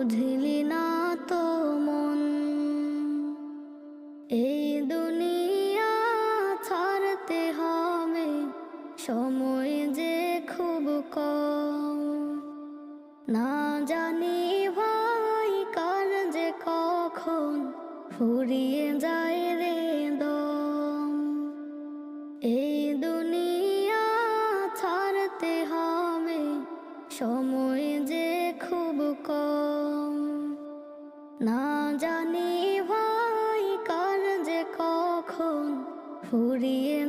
বুঝলি না তো মন। এই দুনিয়া ছাড়তে হবে, সময় যে খুব কম। না জানি ভাই কার যে কখন ফুরিয়ে যায় রে দম। এই দুনিয়া ছাড়তে হবে, সময় যে খুব কম। না জানি ভাই কার যে কখন ফুরিয়ে